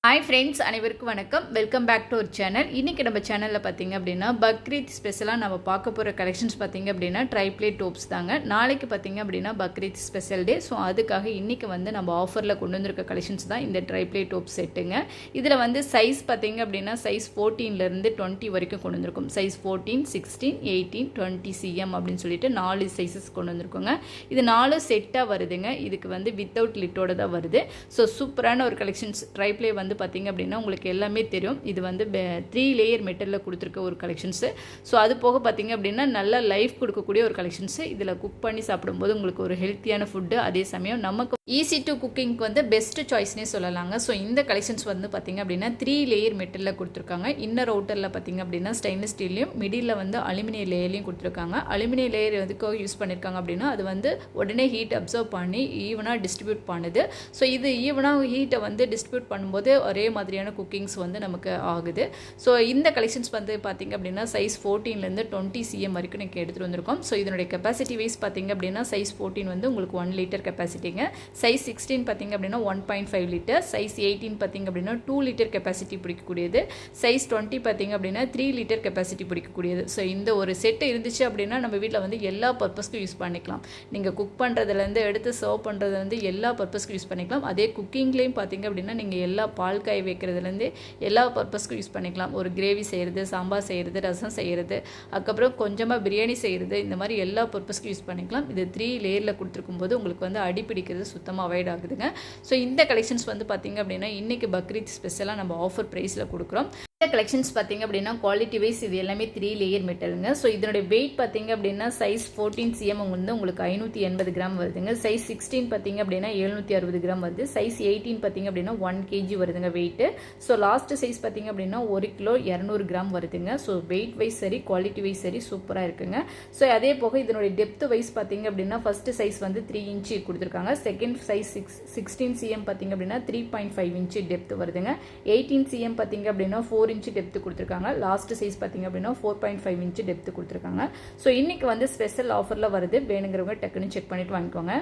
Hi friends, அனைவருக்கும் வணக்கம். Welcome back to our channel. இன்றைக்கி நம்ம சேனலில் பார்த்திங்க அப்படின்னா பக்ரீத் ஸ்பெஷலாக நம்ம பார்க்க போகிற கலெக்ஷன்ஸ் பார்த்திங்க அப்படின்னா ட்ரைப்ளேட் டோப்ஸ் தாங்க. நாளைக்கு பார்த்திங்க அப்படின்னா பக்ரீத் ஸ்பெஷல் டே. ஸோ அதுக்காக இன்றைக்கி வந்து நம்ம ஆஃபரில் கொண்டு வந்திருக்க கலெக்ஷன்ஸ் தான் இந்த ட்ரைப்ளேட் டோப் செட்டுங்க. இதில் வந்து சைஸ் பார்த்திங்க அப்படின்னா சைஸ் 14லேருந்து 20 வரைக்கும் கொண்டு வந்திருக்கும். சைஸ் 14, 16, 18, 20 cm அப்படின்னு சொல்லிட்டு 4 சைஸஸ் கொண்டு வந்திருக்கோங்க. இது 4 செட்டாக வருதுங்க. இதுக்கு வந்து வித்தவுட் லிட்டோட தான் வருது. ஸோ சூப்பரான ஒரு கலெக்ஷன்ஸ். ட்ரைப்ளே வந்து பார்த்திங்க அப்படின்னா உங்களுக்கு எல்லாமே தெரியும். இது வந்து 3 லேயர் மெட்டலில் கொடுத்துருக்க ஒரு கலெக்ஷன்ஸு. ஸோ அது போக பார்த்திங்க அப்படின்னா நல்ல லைஃப் கொடுக்கக்கூடிய ஒரு கலெக்ஷன்ஸு. இதில் குக் பண்ணி சாப்பிடும்போது உங்களுக்கு ஒரு ஹெல்த்தியான ஃபுட்டு, அதே சமயம் நமக்கு ஈஸி டு குக்கிங்க்கு வந்து பெஸ்ட்டு சாய்ஸ்னே சொல்லலாங்க. ஸோ இந்த கலெக்ஷன்ஸ் வந்து பார்த்திங்க அப்படின்னா 3 லேயர் மெட்டலில் கொடுத்துருக்காங்க. இன்னர் அவுட்டரில் பார்த்திங்க அப்படின்னா ஸ்டெயின்லெஸ் ஸ்டீல்லையும், மிடில் வந்து அலுமினிய லேயர்லையும் கொடுத்துருக்காங்க. அலுமினிய லேயர் எதுக்கோ யூஸ் பண்ணியிருக்காங்க அப்படின்னா அது வந்து உடனே ஹீட் அப்சர்வ் பண்ணி ஈவனாக டிஸ்ட்ரிபியூட் பண்ணுது. ஸோ இது ஈவனாக ஹீட்டை வந்து டிஸ்ட்ரிபியூட் பண்ணும்போது ஒரே மாதிரியான குக்கிங்ஸ் வந்து நமக்கு ஆகுது. ஸோ இந்த கலெக்ஷன்ஸ் வந்து பார்த்திங்க அப்படின்னா சைஸ் 14லேருந்து 20 cm வரைக்கும் எனக்கு எடுத்துகிட்டு வந்திருக்கோம். ஸோ இதனுடைய கெப்பாசிட்டி வைஸ் பார்த்திங்க அப்படின்னா சைஸ் 14 வந்து உங்களுக்கு 1 லிட்டர் கெப்பாசிட்டிங்க. சைஸ் 16 பார்த்திங்க அப்படின்னா 1.5 லிட்டர். சைஸ் 18 பார்த்திங்க அப்படின்னா 2 லிட்டர் கெப்பாசிட்டி பிடிக்கக்கூடியது. சைஸ் 20 பார்த்திங்க அப்படின்னா 3 லிட்டர் கெப்பாசிட்டி பிடிக்கக்கூடியது. ஸோ இந்த ஒரு செட்டு இருந்துச்சு அப்படின்னா நம்ம வீட்டில் வந்து எல்லா பர்பஸ்க்கும் யூஸ் பண்ணிக்கலாம். நீங்கள் குக் பண்ணுறதுலேருந்து எடுத்து சர்வ் பண்ணுறதுலேருந்து எல்லா பர்பஸ்க்கும் யூஸ் பண்ணிக்கலாம். அதே குக்கிங்லேயும் பார்த்திங்க அப்படின்னா நீங்கள் எல்லா பால் காய் வைக்கிறதுலேருந்து எல்லா பர்பஸ்க்கும் யூஸ் பண்ணிக்கலாம். ஒரு கிரேவி செய்கிறது, சாம்பார் செய்கிறது, ரசம் செய்கிறது, அதுக்கப்புறம் கொஞ்சமாக பிரியாணி செய்கிறது, இந்த மாதிரி எல்லா பர்பஸ்க்கும் யூஸ் பண்ணிக்கலாம். இது 3 லேயரில் கொடுத்துருக்கும் போது உங்களுக்கு வந்து அடி பிடிக்கிறது சுத்தமாக அவாய்ட் ஆகுதுங்க. ஸோ இந்த கலெக்ஷன்ஸ் வந்து பார்த்திங்க அப்படின்னா இன்றைக்கி பக்ரீத் ஸ்பெஷலாக நம்ம ஆஃபர் ப்ரைஸில் கொடுக்குறோம். இந்த கலெக்ஷன்ஸ் பார்த்திங்க அப்படின்னா குவாலிட்டி வைஸ் இது எல்லாமே 3 லேயர் மெட்டலுங்க. ஸோ இதனுடைய வெயிட் பார்த்திங்க அப்படின்னா சைஸ் 14 cm வந்து உங்களுக்கு 580 கிராம் வருதுங்க. சைஸ் 16 பார்த்திங்க அப்படின்னா 760 கிராம் வருது. சைஸ் 18 பார்த்திங்க அப்படின்னா 1 kg வருதுங்க வெயிட்டு. ஸோ லாஸ்ட் சைஸ் பார்த்திங்க அப்படின்னா 1 கிலோ 200 கிராம் வருதுங்க. ஸோ வெயிட் வைஸ் சரி, குவாலிட்டி வைஸ் சரி, சூப்பராக இருக்குங்க. ஸோ அதே போக இதனுடைய டெப்த் வைஸ் பார்த்திங்க அப்படின்னா ஃபஸ்ட்டு சைஸ் வந்து 3 இன்ச்சு கொடுத்துருக்காங்க. செகண்ட் சைஸ் 16 cm பார்த்திங்க அப்படின்னா 3.5 இன்ச்சு டெப்த் வருதுங்க. 18 cm பார்த்திங்க அப்படின்னா 4 இன்ச்சு டெப்த்து கொடுத்துருக்காங்க. லாஸ்ட் சைஸ் பார்த்திங்க அப்படின்னா 4.5 இன்ச்சு டெப்த்து கொடுத்துருக்காங்க. ஸோ இன்றைக்கி வந்து ஸ்பெஷல் ஆஃபரில் வருது. வேணுங்கிறவங்க டக்குன்னு செக் பண்ணிவிட்டு வாங்கிக்கோங்க.